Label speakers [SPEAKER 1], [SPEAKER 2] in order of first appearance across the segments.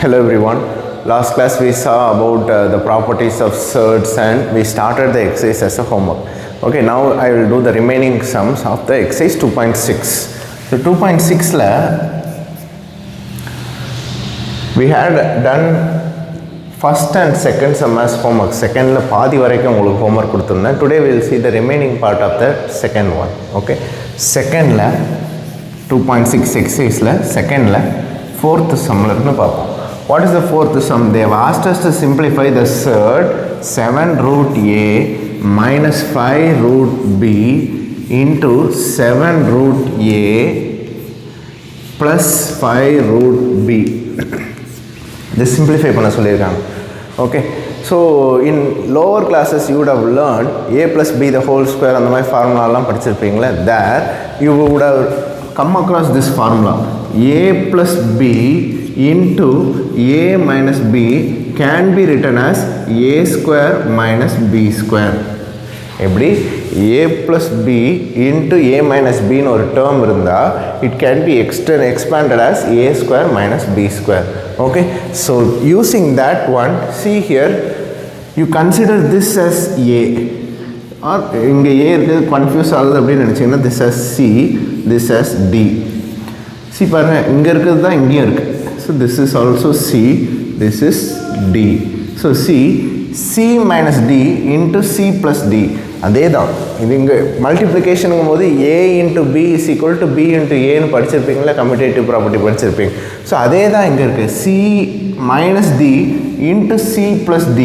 [SPEAKER 1] Hello everyone. Last class we saw about the properties of surds and we started the exercise as a homework. Okay, now I will do the remaining sums of the exercise 2.6. So 2.6 la we had done first and second sum as homework. Second la paadi varaikkum ungalku homework kuduthirundhen. Today we will see the remaining part of the second one. Okay, second la 2.6 exercise la second la fourth sum la irukku paapom. What is the fourth sum? They have asked us to simplify the surd 7 root a minus 5 root b into 7 root a plus 5 root b. This simplify panna sollirukanga. Okay, so in lower classes you would have learned a plus b the whole square and my formula alla padichirpingla. There you would have come across this formula a plus b into a minus b can be written as a square minus b square. எப்படி a plus b into a minus b ன்னு ஒரு term இருந்தா it can be expanded as a square minus b square. Okay, so using that one, see here you consider this as a or இங்க a இருக்கு confuse ஆகுது அப்படி நினைச்சீங்கன்னா this as c, this as d. see பாருங்க இங்க இருக்குது தான் இங்கேயும் இருக்கு. So this is also c, this is d. So c minus d into c plus d. அதே தான் இது இங்கே மல்டிப்ளிகேஷனுங்கும் போது a into b is equal to b into a ன்னு படிச்சிருப்பீங்களா, கம்யூட்டேட்டிவ் ப்ராப்பர்ட்டி படிச்சிருப்பீங்க. ஸோ அதே தான் இங்கே இருக்குது c minus d into c plus d.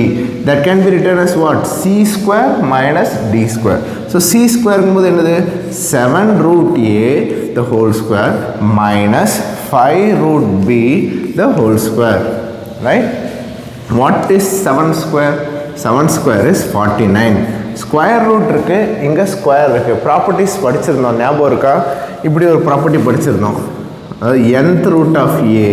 [SPEAKER 1] that can be written as what? c square minus d square. So c ஸ்கொயருங்கும் போது என்னது 7 root a the whole square minus 5 root b the whole square, right? What is 7 square? 7 square is 49. Square root இருக்கு, இங்க square இருக்கு. Properties படிச்சிருந்தோம், ஞாபகம் இருக்கா? இப்படி ஒரு property படிச்சிருந்தோம். அதாவது nth root of a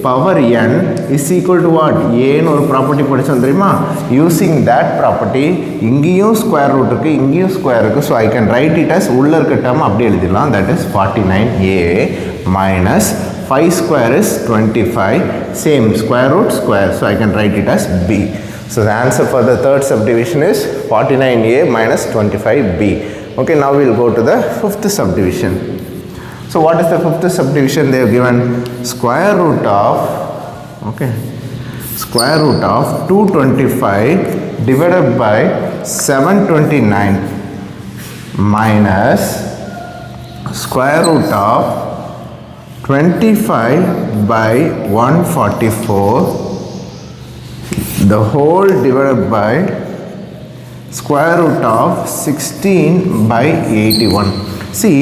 [SPEAKER 1] power n is equal to what? a ன்னு ஒரு ப்ராப்பர்ட்டி படிச்சோம் தெரியுமா? யூசிங் தட் ப்ராப்பர்ட்டி இங்கேயும் ஸ்கொயர் ரூட் இருக்கு, இங்கேயும் ஸ்கொயர் இருக்கு. So I can write it as உள்ள இருக்க டேர்ம் அப்படி எழுதிடலாம். That is 49a minus 5 square is 25. Same square root square. So I can write it as b. So the answer for the third subdivision is 49a minus 25b. Okay, now we will go to the fifth subdivision. So what is the fifth subdivision? They have given square root of, okay, square root of 225 divided by 729 minus square root of 25 by 144 the whole divided by square root of 16 by 81. See,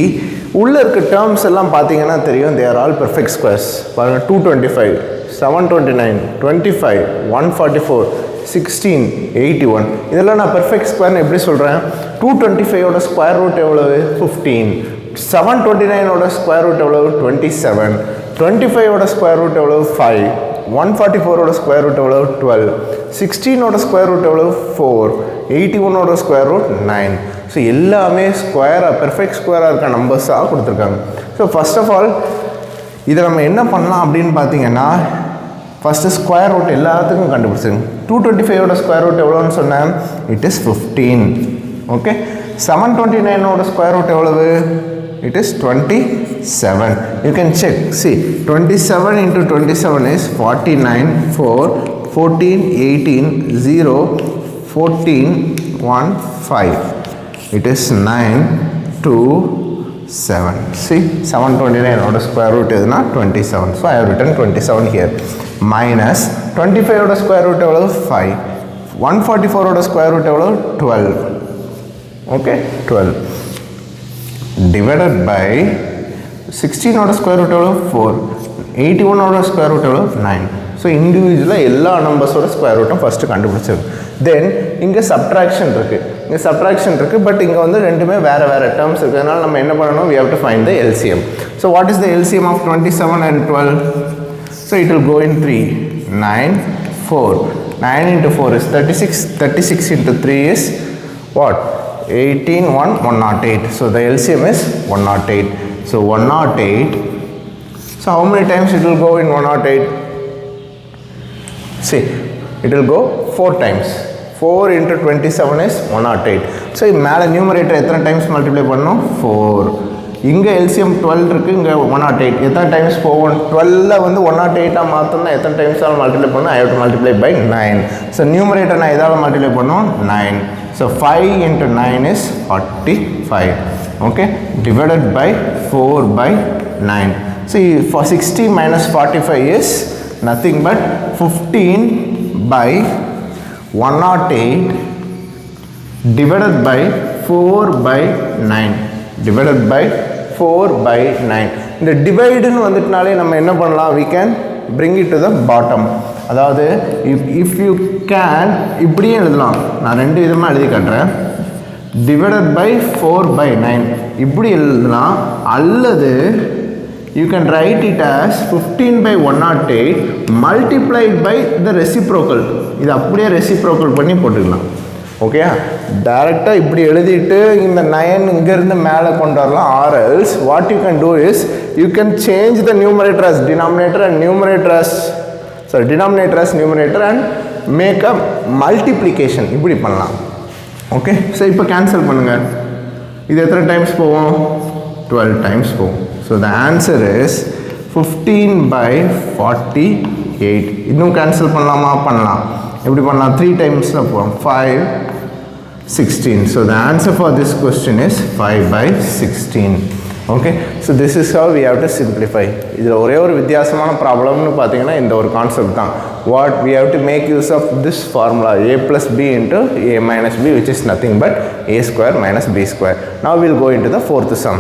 [SPEAKER 1] உள்ள இருக்க terms எல்லாம் பார்த்தீங்கன்னா தெரியும், they are all perfect squares. பாருங்க 225, 729, 25, 144, 16, 81. இதெல்லாம் நான் perfect square ன்னு எப்படி சொல்றேன்? 225 ஓட ஸ்கொயர் ரூட் எவ்வளவு? 15. 729 ஓட ஸ்கொயர் ரூட் எவ்வளவு? 27. 25 ஓட ஸ்கொயர் ரூட் எவ்வளவு? 5. 144 ஓட ஸ்கொயர் ரூட் எவ்வளவு? 12. 16 ஓட ஸ்கொயர் ரூட் எவ்வளவு? 4. 81 ஓட ஸ்கொயர் ரூட் 9. ஸோ எல்லாமே ஸ்கொயராக பெர்ஃபெக்ட் ஸ்கொயராக இருக்க நம்பர்ஸாக கொடுத்துருக்காங்க. ஸோ ஃபர்ஸ்ட் ஆஃப் ஆல் இதை நம்ம என்ன பண்ணலாம் அப்படின்னு பார்த்தீங்கன்னா, ஃபஸ்ட்டு ஸ்கொயர் ரூட் எல்லாத்துக்கும் கண்டுபிடிச்சிருங்க. 225 ஓட ஸ்கொயர் ரூட் எவ்வளோன்னு சொன்னேன்? It is 15. ஓகே, 729 ஓட ஸ்கொயர் ரூட் எவ்வளவு? it is 27. you can check. see, 27 into 27 is 49, 4, 14, 18, 0, 14, 1, 5. it is 9, 2, 7. see, 729 oda square root is not 27. so I have written 27 here. Minus 25 oda square root is 5. 144 oda square root is 12. okay, 12. divided by 16 ஓட square root எவ்வளோ? 4. 81 ஓட square root எவ்வளோ? 9. So இண்டிவிஜுவலாக எல்லா நம்பர்ஸோட square ரூட்டும் first கண்டுபிடிச்சிருக்கு. தென் இங்கே subtraction இருக்குது, but இங்கே வந்து ரெண்டுமே வேறு வேறு டேர்ம்ஸ் இருக்குது. அதனால் நம்ம என்ன பண்ணணும்? we have to find the LCM. so what is the LCM of 27 and 12? so it will go in 3. 9, 4. 9 into 4 is 36. 36 into 3 is what? 18, 1, 108. so the LCM is 108. so 108. so how many times it will go in 108? See, it will go 4 times. 4 into 27 is 108. So, மேலே numerator எத்தனை times multiply பண்ணணும்? 4. இங்கே LCM 12 இருக்கு, இங்கே 108. எத்தனை times போகும்? 12 வந்து 108 மாற்றணும்னா எத்தனை times ஆல் multiply பண்ணணும்? I have to multiply by 9. So, numerator நான் எதால் multiply பண்ணணும்? 9. So, 5 into 9 is 45. Okay, divided by 4 by 9. See, for 60 minus 45 is nothing but 15 by 108 divided by 4 by 9 divided by 4 by 9. இந்த டிவைடுன்னு வந்துட்டனாலே நம்ம என்ன பண்ணலாம்? We can bring it to the bottom. அதாவது if you can இப்படியே எழுதலாம். நான் ரெண்டு விதமாக எழுதி காட்டுறேன். divided by 4 by 9 இப்படி எழுதலாம், அல்லது you can write it as 15 by 108 multiplied by the reciprocal. இது அப்படியே reciprocal பண்ணி போட்டுக்கலாம். ஓகே, டைரெக்டாக இப்படி எழுதிட்டு இந்த 9 இங்கேருந்து மேலே கொண்டு வரலாம். or else what you can do is you can change the numerator as denominator and numerator as denominator as numerator and make a multiplication. இப்படி பண்ணலாம். ஓகே, ஸோ இப்போ கேன்சல் பண்ணுங்கள். இது எத்தனை டைம்ஸ் போவோம்? 12 டைம்ஸ் போவோம். So the answer is 15 by 48. இன்னும் cancel பண்ணலாமா? பண்ணலாம். எப்படி பண்ணலாம்? 3 டைம்ஸில் போவோம். 5, 16. So the answer for this question is 5 by 16. Okay, so this is how we have to simplify. இதில் ஒரே ஒரு வித்தியாசமான ப்ராப்ளம்னு பார்த்தீங்கன்னா இந்த ஒரு கான்செப்ட் தான். What we have to make use of this formula a plus b into a minus b which is nothing but a square minus b square. Now we will go into the fourth sum.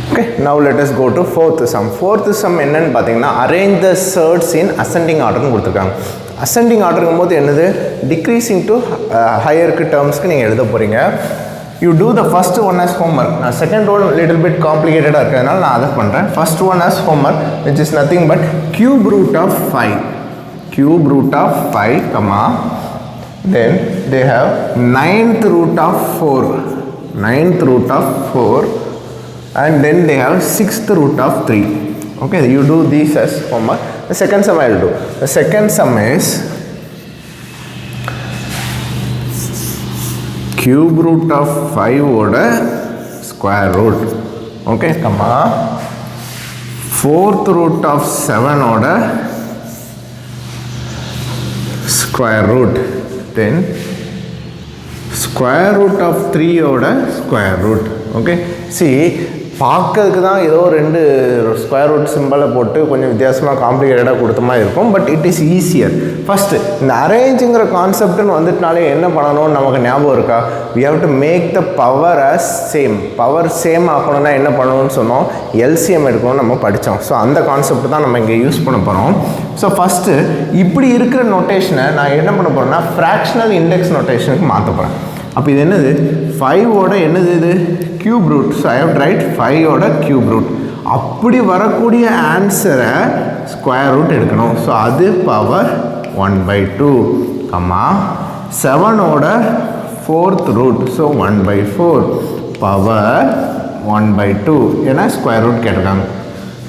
[SPEAKER 1] Okay, now let us go to fourth sum. Fourth sum என்னன்னு பார்த்தீங்கன்னா arrange the surds in ascending order கொடுத்துருக்காங்க. ascending orderங்கும் போது என்னது? decreasing to higher termsக்கு நீங்கள் எழுத போகிறீங்க. you do the first one as homework. நான் second one little bit complicated இருக்கிறதுனால நான் அதை பண்ணுறேன். first one as homework which is nothing but cube root of 5. cube root of 5 comma then they have 9th root of 4. 9th root of 4 and then they have 6th root of 3. Okay, you do these as homework. The second sum I will do. The second sum is cube root of 5 oda square root. Okay, comma 4th root of 7 oda square root. Then square root of 3 oda square root. Okay, see, பார்க்கறதுக்கு தான் ஏதோ ரெண்டு square root சிம்பிளை போட்டு கொஞ்சம் வித்தியாசமாக காம்ப்ளிகேட்டடாக கொடுத்த மாதிரி இருக்கும். But it is easier. First இந்த அரேஞ்சுங்கிற கான்செப்ட்னு வந்துட்டுனாலே என்ன பண்ணணும்னு நமக்கு ஞாபகம் இருக்கா? We have to make the power as same. Power same ஆக்கணும்னா என்ன பண்ணணும்னு சொன்னோம்? எல்சிஎம் எடுக்கணும்னு நம்ம படித்தோம். ஸோ அந்த கான்செப்ட் தான் நம்ம இங்கே யூஸ் பண்ண போகிறோம். ஸோ ஃபஸ்ட்டு இப்படி இருக்கிற நோட்டேஷனை நான் என்ன பண்ண போகிறேன்னா ஃப்ராக்ஷனல் இண்டெக்ஸ் நோட்டேஷனுக்கு மாற்ற போகிறேன். அப்போ இது என்னது? 5ஓட என்னது இது? Cube root. So I have write 5ஓட கியூப் ரூட். அப்படி வரக்கூடிய ஆன்சரை ஸ்கொயர் ரூட் எடுக்கணும். ஸோ அது பவர் 1/2 கம்மா 7ஓட 4th ரூட். ஸோ 1/4 பவர் 1/2 ஏன்னா ஸ்கொயர் ரூட் கேட்டிருக்காங்க.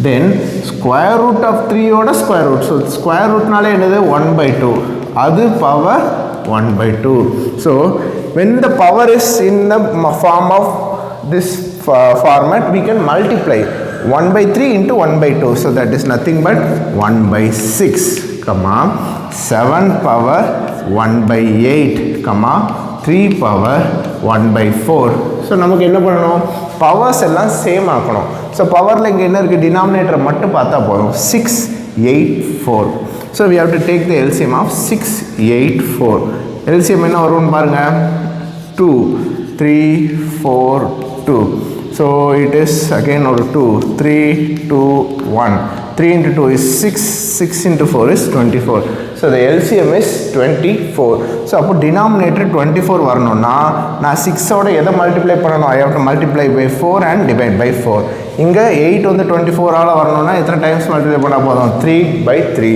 [SPEAKER 1] தென் ஸ்கொயர் ரூட் ஆஃப் 3ஓட ஸ்கொயர் ரூட். ஸோ ஸ்கொயர் ரூட்னாலே என்னது? 1/2 அது power 1/2. So when the power is in the form of this format, we can multiply 1/3 into 1/2. So that is nothing but 1/6 comma 7 power 1/8 comma 3 power 1/4. So நமக்கு என்ன பண்ணணும்? Powers எல்லாம் same ஆக்கணும். So பவரில் இங்கே என்ன இருக்குது? டினாமினேட்டரை மட்டும் பார்த்தா போதும். 6, 8, 4. So we have to take the LCM of 6, 8, 4. LCM என்ன வரும்னு பாருங்கள்? 2, 3, 4, 2. So it is again ஒரு 2, 3, 2, 1. 3 into 2 is 6, 6 into 4 is 24. So the LCM is 24. So அப்போ denominator 24 வரணும்னா நான் 6ஓட எதை மல்டிப்ளை பண்ணணும்? I have to multiply by 4 and divide by 4. இங்கே 8 வந்து 24ஆல் வரணும்னா எத்தனை டைம்ஸ் மல்டிப்ளை பண்ணால் போதும்? 3/3.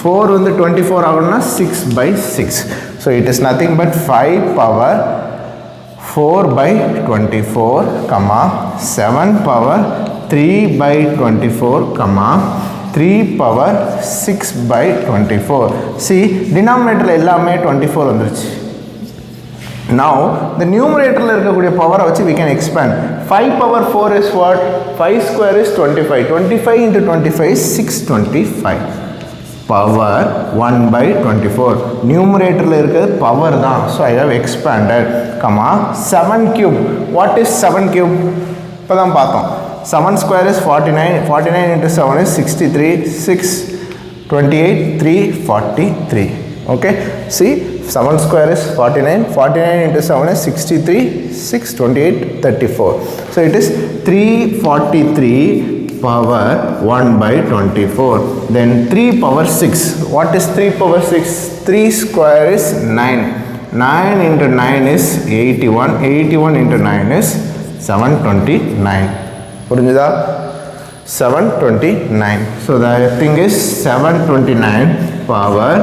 [SPEAKER 1] 4 வந்து 24 ஆகணும்னா 6/6. So it is nothing but 5 power 4/24 comma 7 power 3/24 comma 3 power 6 by 24. See, denominator எல்லாமே 24 வந்துருச்சு. Now, the numerator இருக்கக்கூடிய power வச்சு we can expand. 5 power 4 is what? 5 square is 25. 25 into 25 is 625. Power 1 by 24. Numerator இருக்கிறது power தான். So, I have expanded. 7 cube. What is 7 cube? இப்போ தான் பார்த்தோம். 7 square is 49. 49 into 7 is 63. 6, 28, 3, 43. Okay. See, 7 square is 49. 49 into 7 is 63. 6, 28, 34. So, it is 343 power 1 by 24. Then 3 power 6. What is 3 power 6? 3 square is 9. 9 into 9 is 81. 81 into 9 is 729. புரிஞ்சுதா? 729. So the thing is 729 power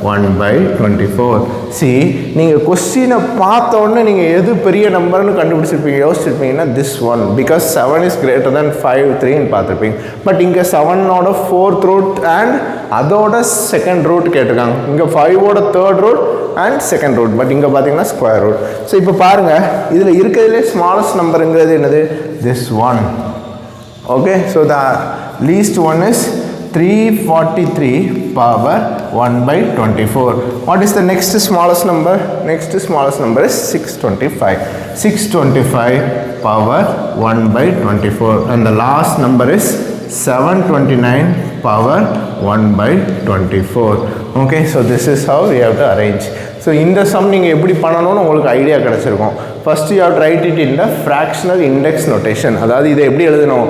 [SPEAKER 1] 1 by 24. See, நீங்கள் கொஸ்டினை பார்த்த உடனே நீங்கள் எது பெரிய நம்பர்னு கண்டுபிடிச்சிருப்பீங்க, யோசிச்சிருப்பீங்கன்னா this one, because 7 is greater than 5, 3ன்னு பார்த்துருப்பீங்க. பட் இங்கே 7ஓட 4th root and அதோட 2nd root கேட்டிருக்காங்க. இங்கே 5ஓட 3rd root and 2nd root. But இங்கே பார்த்தீங்கன்னா ஸ்கொயர் ரூட். ஸோ இப்போ பாருங்கள், இதில் இருக்கிறதுலே ஸ்மாலஸ்ட் நம்பருங்கிறது என்னது? this one. Okay, so the least one is 343 power 1 by 24. What is the next smallest number? Next smallest number is 625. 625 power 1 by 24. And the last number is 729 power 1 by 24. Okay, so this is how we have to arrange. So இந்த some நீங்கள் எப்படி பண்ணணும்னு உங்களுக்கு idea கிடச்சிருக்கும். First you have to write it in the fractional index notation. அதாவது இதை எப்படி எழுதணும்?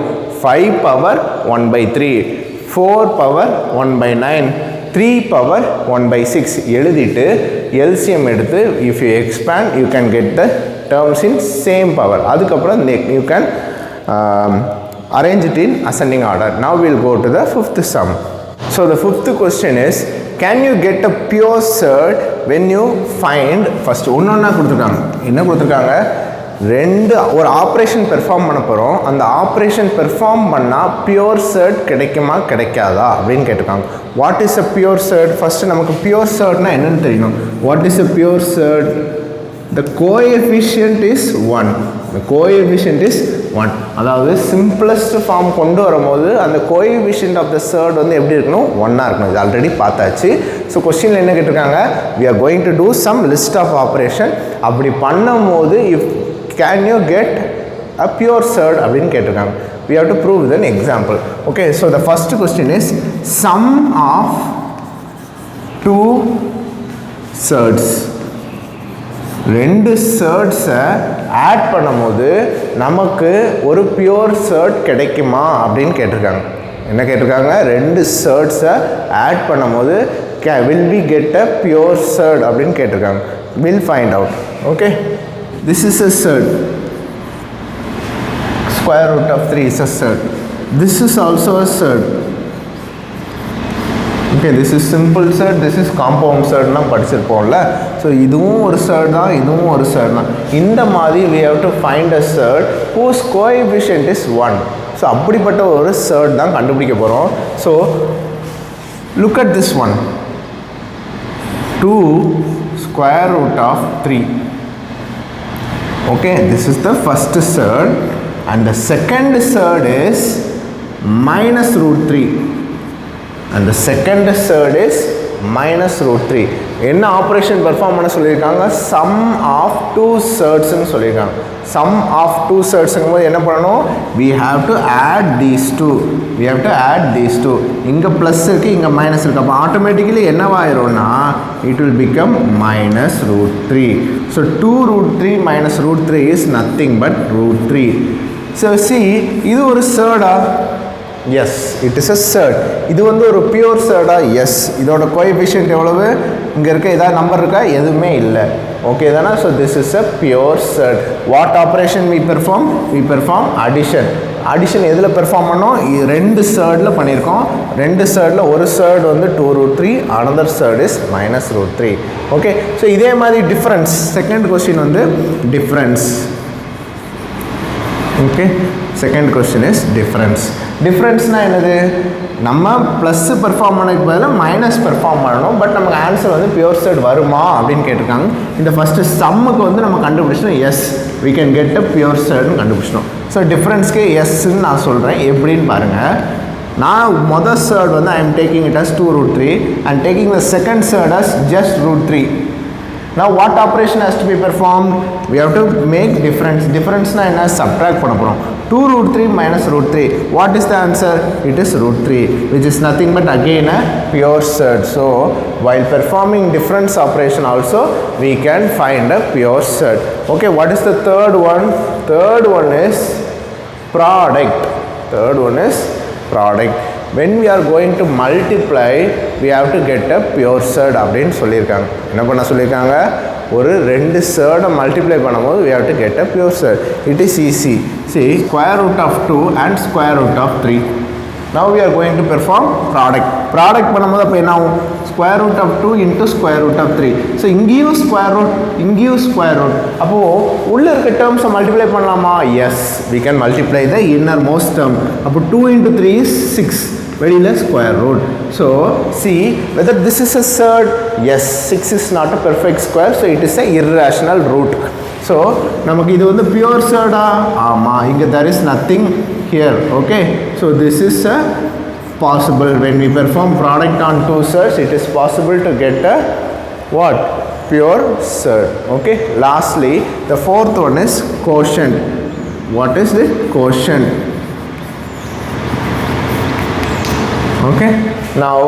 [SPEAKER 1] 5 power 1 by 3, 4 power 1 by 9, 3 power 1 by 6 எழுதிட்டு LCM எடுத்து if you expand you can get the terms in same power. அதுக்கப்புறம் you can arrange it in ascending order. Now we will go to the fifth sum. So the fifth question is, can you get a pure surd when you find, first ஒன்னொன்னா கொடுத்துருக்காங்க. என்ன கொடுத்துருக்காங்க? ஒரு operation perform பண்ண போகிறோம். அந்த operation perform பண்ணால் pure shirt கிடைக்குமா கிடைக்காதா அப்படின்னு கேட்டிருக்காங்க. What is a pure shirt? First நமக்கு பியூர் சர்ட்னா என்னென்னு தெரியணும். What is a pure shirt? The coefficient is 1. the coefficient is 1. அதாவது சிம்பிளஸ்ட் ஃபார்ம் கொண்டு வரும்போது அந்த கோஎஃபிஷியன்ட் ஆஃப் த சர்ட் வந்து எப்படி இருக்கணும்? 1ஆக இருக்கணும். இது ஆல்ரெடி பார்த்தாச்சு. ஸோ கொஸ்டினில் என்ன கேட்டிருக்காங்க? we are going to do some list of operation. அப்படி பண்ணும்போது can you get a pure surd அப்படின்னு கேட்டிருக்காங்க. we have to prove with an example. Okay, so the first question is sum of two surds. ரெண்டு சர்ட்ஸை add பண்ணும்போது நமக்கு ஒரு pure shirt கிடைக்குமா அப்படின்னு கேட்டிருக்காங்க. என்ன கேட்டிருக்காங்க? ரெண்டு சர்ட்ஸை ஆட் பண்ணும்போது will we get a pure surd அப்படின்னு கேட்டிருக்காங்க. we'll find out. Okay, this is a surd. Square root of 3 is a surd. This is also a surd. Okay, this is simple surd, this is compound surd னா படிச்சிருப்போம்ல. So இதுவும் ஒரு surd தான், இதுவும் ஒரு surd தான். இந்த மாதிரி we have to find a surd whose coefficient is 1. So அப்படிப்பட்ட ஒரு surd தான் கண்டுபிடிக்க போகிறோம். So look at this one. 2 square root of 3. Okay, this is the first surd and the second surd is minus root 3 and the second surd is minus root 3. என்ன operation perform பண்ண சொல்லியிருக்காங்க? sum of two surds ன்னு சொல்லியிருக்காங்க. sum of two surds ங்கும்போது என்ன பண்ணணும்? we have to add these two. we have to add these two. இங்கே plus இருக்குது, இங்கே மைனஸ் இருக்குது. அப்போ automatically என்னவாயிரும்னா it will become minus root 3. so 2 root 3 minus root 3 is nothing but root 3. so see, இது ஒரு surd-ஆ? yes, it is a surd. இது வந்து ஒரு பியூர் surd-ஆ? yes. இதோட கோஎஃபிஷியன்ட் எவ்வளவு? இங்கே இருக்க ஏதாவது நம்பர் இருக்கா? எதுவுமே இல்லை. ஓகே தானே? So this is a pure surd. What operation we perform? we perform addition. Addition எதில் பெர்ஃபார்ம் பண்ணோம்? ரெண்டு சர்டில் பண்ணியிருக்கோம். ரெண்டு சர்டில் ஒரு சர்டு வந்து 2 root 3, another surd is minus root 3. Okay, so இதே மாதிரி டிஃப்ரென்ஸ். செகண்ட் கொஸ்டின் வந்து difference. Okay, second question is difference. Difference na enadhu நம்ம plus perform பண்ணதுக்கு பதிலா minus perform பண்ணனும். பட் நமக்கு ஆன்சர் வந்து pure set வருமா அப்படினு கேட்டிருக்காங்க. இந்த ஃபர்ஸ்ட் சம்முக்கு வந்து நம்ம கண்டுபிடிச்சோம் yes we can get a pure set னு கண்டுபிடிச்சோம். ஸோ டிஃபரன்ஸ்க்கு yes ன்னு நான் சொல்றேன். எப்படின்னு பாருங்க. நான் முதல் set வந்து I am taking it as 2 root 3 and taking the second set as just root 3. Now what operation has to be performed? We have to make difference. Difference na enna subtract panna porom. 2 root 3 minus root 3. What is the answer? It is root 3, which is nothing but again a pure set. So while performing difference operation also we can find a pure set. Okay, what is the third one? Third one is product. Third one is product. When we are going to multiply we have to get a pure set அப்படினு சொல்லிருக்காங்க. என்ன பண்ண சொல்லிருக்காங்க? ஒரு ரெண்டு set multiply பண்ணும்போது we have to get a pure set. It is easy. See, square root of 2 and square root of 3. Now we are going to perform product. Product பண்ணும்போது அப்ப என்ன ஆகும்? Square root of 2 into square root of 3. So இங்கேயும் square root, இங்கேயும் square root. அப்போ உள்ள இருக்க terms multiply பண்ணலாமா? Yes, we can multiply the innermost term. அப்போ 2 into 3 is 6. வெளியில square root. So see whether this is a third. Yes, 6 is not a perfect square, so it is a irrational root. So நமக்கு இது வந்து pure third ஆமா, இங்க there is nothing here. Okay, so this is a possible. When we perform product on two thirds it is possible to get a what? Pure third. Okay, lastly the fourth one is quotient. What is it? Quotient. Okay, now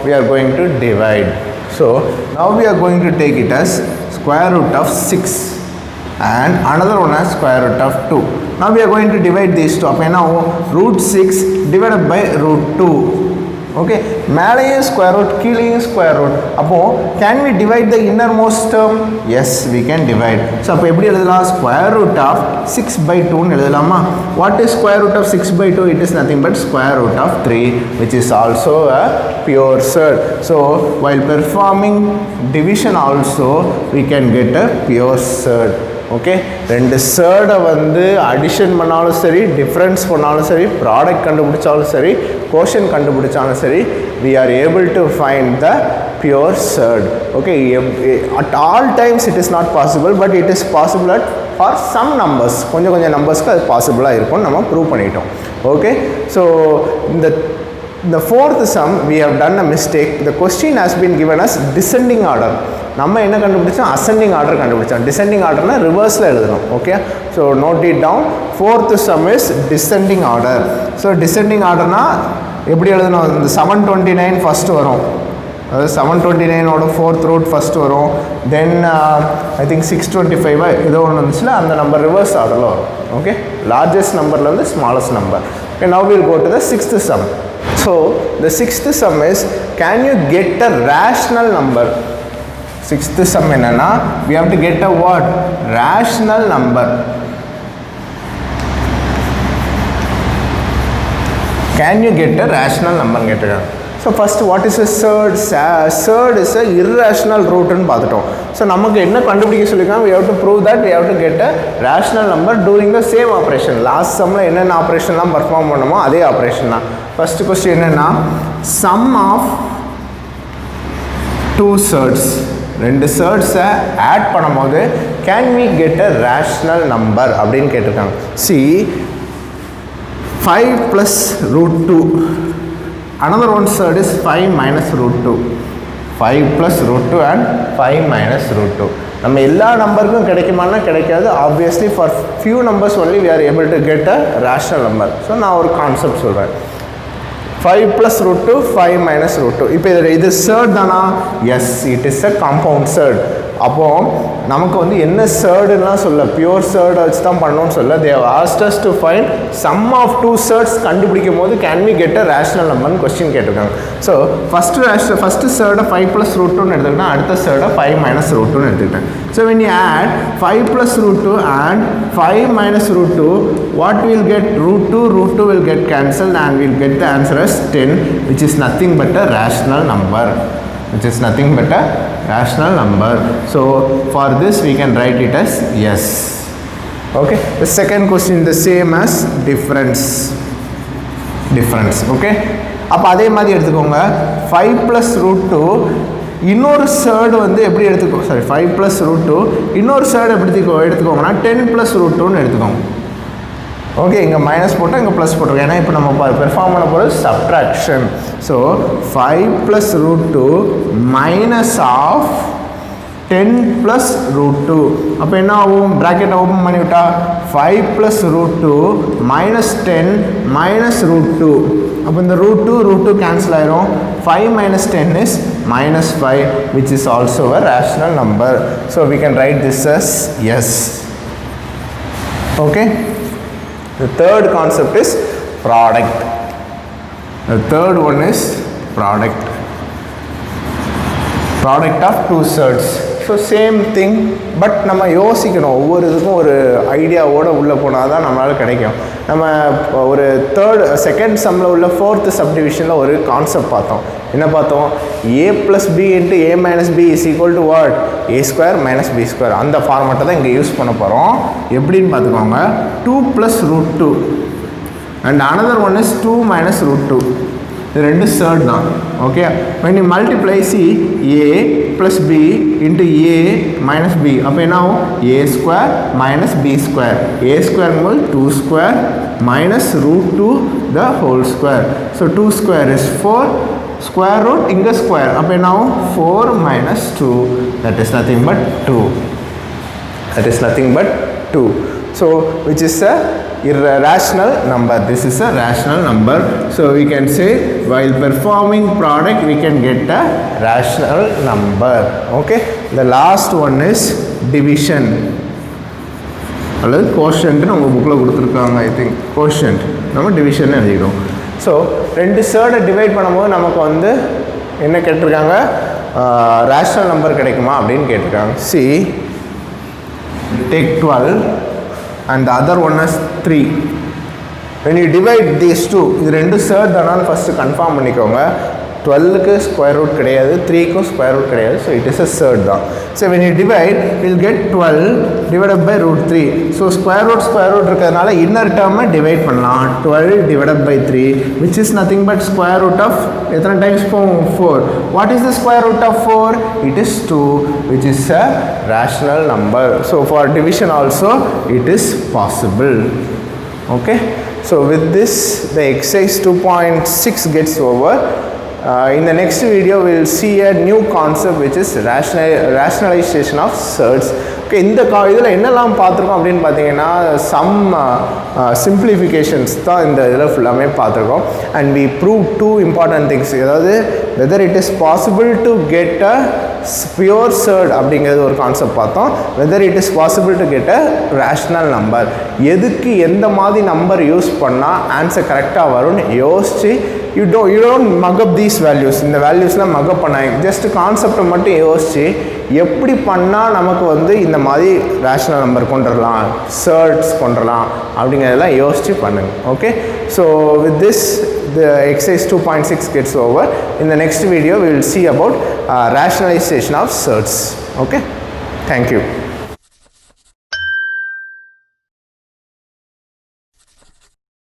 [SPEAKER 1] we are going to divide. So now we are going to take it as square root of 6 and another one as square root of 2. Now we are going to divide these two. Appo enna root 6 divided by root 2. Okay, மேலையும் square root, கீழையும் square root. அப்போ can we divide the innermost term? Yes, we can divide. So அப்போ எப்படி எழுதலாம்? Square root of 6 by 2 னு எழுதலாமா? What is square root of 6 by 2? It is nothing but square root of 3, which is also a pure third. So while performing division also we can get a pure third. Okay, ரெண்டு third வந்து addition பண்ணாலும் சரி, difference பண்ணாலும் சரி, product கண்டுபிடிச்சாலும் சரி, கோஷன் கண்டுபிடிச்சாலும் சரி, we are able to find the pure third. Okay, at all times it is not possible, but it is possible at for some numbers. கொஞ்சம் கொஞ்சம் நம்பர்ஸ்க்கு அது பாசிபிளாக இருக்கும், நம்ம ப்ரூவ் பண்ணிட்டோம். ஓகே, ஸோ இந்த fourth sum we have done a mistake. The question has been given as descending order. நம்ம என்ன கண்டுபிடிச்சோம்? ascending order கண்டுபிடிச்சோம். descending orderனா ரிவர்ஸில் எழுதணும். Okay, so note it down. Fourth sum is descending order. So descending orderனா எப்படி எழுதணும்? இந்த 729 ஃபஸ்ட்டு வரும், அதாவது 729ஓட ஃபோர்த் ரூட் ஃபஸ்ட்டு வரும். தென் ஐ திங்க் 625 ஏதோ ஒன்று வந்துச்சுன்னா அந்த நம்பர் ரிவர்ஸ் ஆர்டரில் வரும். ஓகே, லார்ஜஸ்ட் நம்பர்லேருந்து smallest number. Okay, now we'll go to the sixth sum. So the sixth sum is, can you get a rational number? Sixth sum என்னன்னா we have to get a what? Rational number. Can you get a rational number கேட்டிருக்காங்க. So first what is a third? Third is a irrational root னு பார்த்துட்டோம். So நமக்கு என்ன கண்டுபிடிக்க சொல்லியிருக்காங்க? we have to prove that we have to get a rational number during the same operation. Last சம்மில் என்னென்ன ஆப்ரேஷன்லாம் பர்ஃபார்ம் பண்ணணுமோ அதே ஆப்ரேஷன் தான். ஃபர்ஸ்ட் கொஸ்டின் என்னென்னா, சம் ஆஃப் டூ thirds, ரெண்டு thirdsஸை ஆட் பண்ணும்போது can we get a rational number அப்படின்னு கேட்டிருக்காங்க. See, 5 plus root 2. Another one third is 5 minus root 2. 5 plus root 2 and 5 minus root 2. நம்ம எல்லா நம்பருக்கும் கிடைக்குமானா கிடைக்காது. Obviously for few numbers only we are able to get a rational number. So நான் ஒரு concept சொல்கிறேன். 5 plus root 2, 5 minus root 2. இப்போ இது third தானா? Yes, it is a compound third. அப்போ நமக்கு வந்து என்ன thirdsலாம் சொல்ல, பியூர் third வச்சு தான் பண்ணணும்னு சொல்ல. they have asked us to find sum of two thirds கண்டுபிடிக்கும் போது can we get a rational number னு கொஸ்டின் கேட்டிருக்காங்க. So first third 5 plus root 2னு எடுத்துக்கிட்டேன், அடுத்த third 5 minus root 2னு எடுத்துக்கிட்டேன். So when you add 5 plus root 2 and 5 minus root 2, what we will get? root 2 will get cancelled and we will get the answer as 10, which is nothing but a rational number. So for this we can write it as yes. Okay, the second question the same as difference. Okay, அப்போ அதே மாதிரி எடுத்துக்கோங்க 5 plus root 2 இன்னொரு surd வந்து எப்படி எடுத்துக்கோ 5 plus root 2 இன்னொரு surd எப்படி எடுத்துக்கோங்கன்னா 10 plus root 2ன்னு எடுத்துக்கோங்க. ஓகே, இங்கே மைனஸ் போட்டால் இங்கே ப்ளஸ் போட்டுருக்கோம். ஏன்னா இப்போ நம்ம பெர்ஃபார்ம் பண்ண போகிறது subtraction. So 5 plus root 2 minus of 10 plus root 2. அப்போ என்ன ஆகும்? ப்ராக்கெட்டை ஓப்பன் பண்ணிவிட்டா 5 plus root 2 minus 10 minus root 2. அப்போ இந்த root 2 cancel ஆயிரும். 5 minus 10 is minus 5, which is also a rational number. So we can write this as yes. Okay. The third concept is product. The third one is product. Product of two surds. So same thing, but நம்ம யோசிக்கணும். ஒவ்வொரு இதுக்கும் ஒரு ஐடியாவோடு உள்ளே போனால் தான் நம்மளால் கிடைக்கும். நம்ம ஒரு செகண்ட் சம்மில் உள்ள 4th சப்டிவிஷனில் ஒரு கான்செப்ட் பார்த்தோம். என்ன பார்த்தோம்? a + b × a - b = what? a² - b². அந்த ஃபார்மேட்டை தான் இங்கே யூஸ் பண்ண போகிறோம். எப்படின்னு பார்த்துக்கோங்க. 2 + √2 and another one is 2 - √2. இது ரெண்டு சர்ட் தான். Okay, when you multiply see a plus b into a minus b, அப்போ என்ன ஆகும்? a² - b². a² போது 2² minus √2 the whole square. So 2² is 4, square root இங்கே ஸ்கொயர், அப்போ என்ன ஆகும்? 4 minus 2, that is nothing but 2. That is nothing but 2. So which is a irrational number. This is a rational number. So we can say while performing product we can get a rational number. Okay, the last one is division அல்லது quotient. நம்ம புக்கில் கொடுத்துருக்காங்க, I think quotient. நம்ம division எழுதிக்கிறோம். So ரெண்டு சர்டை divide பண்ணும்போது நமக்கு வந்து என்ன கேட்டிருக்காங்க? ரேஷனல் நம்பர் கிடைக்குமா அப்படின்னு கேட்டிருக்காங்க. C, take 12 and the other one is 3. When you divide these two, இது ரெண்டு சர்ட் தானான்னு ஃபஸ்ட்டு கன்ஃபார்ம் பண்ணிக்கோங்க. 12க்கு ஸ்கொயர் ரூட் கிடையாது, 3க்கும் ஸ்கொயர் ரூட் கிடையாது. So it is a surd தான். So when you divide, we'll get 12 divided by √3. So square root இருக்கிறதுனால inner டேர்மை divide பண்ணலாம். 12 divided by 3, which is nothing but square root of எத்தனை times போகும்? 4. What is the square root of 4? It is 2, which is a rational number. So for division also it is possible. Okay. So with this the exercise 2.6 gets over. In the next video we will see a new concept which is rationalization of surds. Okay, இந்த இதில் என்னெல்லாம் பார்த்துருக்கோம் அப்படின்னு பார்த்தீங்கன்னா some simplifications தான் இந்த இதில் ஃபுல்லாமே பார்த்துருக்கோம். And we proved two important things. அதாவது whether it is possible to get a pure surd அப்படிங்கிறது ஒரு கான்செப்ட் பார்த்தோம். whether it is possible to get a rational number, எதுக்கு எந்த மாதிரி நம்பர் யூஸ் பண்ணால் ஆன்சர் கரெக்டாக வரும்னு யோசித்து you don't mug up these values. இந்த வேல்யூஸ்லாம் mug up பண்ணாங்க. ஜஸ்ட் கான்செப்டை மட்டும் யோசித்து எப்படி பண்ணால் நமக்கு வந்து இந்த மாதிரி ரேஷனல் நம்பர் கொண்டுடலாம், சர்ட்ஸ் கொண்டுடலாம் அப்படிங்கிறதெல்லாம் யோசித்து பண்ணுங்க. Okay, so with this the exercise 2.6 gets over. In the next video we will see about rationalization of surds. Okay, thank you.